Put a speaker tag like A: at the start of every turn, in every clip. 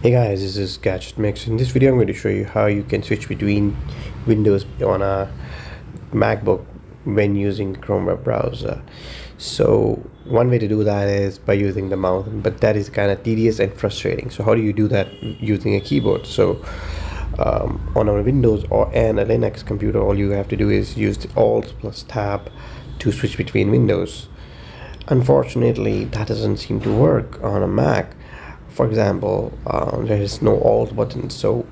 A: Hey guys, this is Gadget Mix. In this video, I'm going to show you how you can switch between windows on a Macbook when using Chrome web browser. So one way to do that is by using the mouse, but that is kind of tedious and frustrating. So how do you do that using a keyboard? So on a Windows and a Linux computer, all you have to do is use the Alt plus Tab to switch between windows. Unfortunately, that doesn't seem to work on a Mac. For example, there is no Alt button, so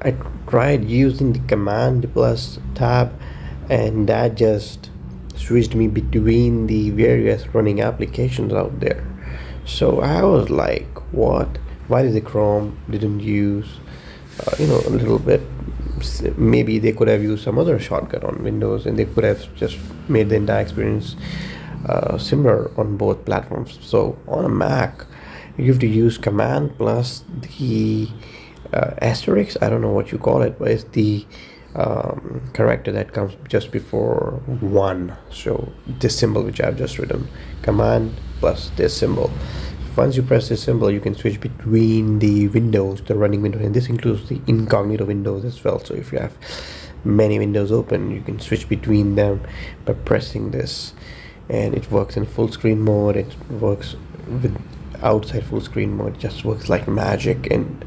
A: I tried using the Command plus Tab, and that just switched me between the various running applications out there. So I was like, what? Why did the Chrome didn't use a little bit? Maybe they could have used some other shortcut on Windows, and they could have just made the entire experience similar on both platforms. So on a Mac, you have to use Command plus the asterisk. I don't know what you call it, but it's the character that comes just before one. So this symbol which I've just written, Command plus this symbol. Once you press this symbol, you can switch between the windows, the running window, and this includes the incognito windows as well. So if you have many windows open, you can switch between them by pressing this, and it works in full screen mode. It works with outside full screen mode. It just works like magic, and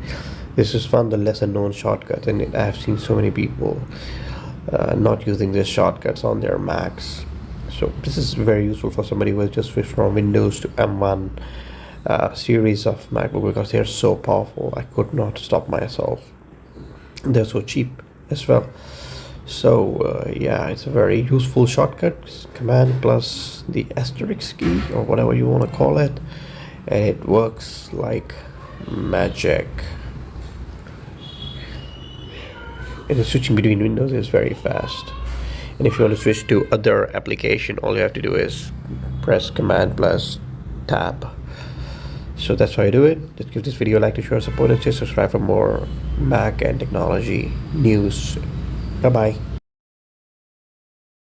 A: this is one of the lesser known shortcuts, and I've seen so many people not using these shortcuts on their Macs. So this is very useful for somebody who has just switched from Windows to M1 series of MacBook, because they're so powerful. I could not stop myself. They're so cheap as well. So yeah, it's a very useful shortcut. Command plus the asterisk key, or whatever you want to call it, and it works like magic. And switching between windows is very fast. And if you want to switch to other application, all you have to do is press Command plus Tab. So that's how you do it. Just give this video a like to show support, and just subscribe for more Mac and technology news. Bye bye.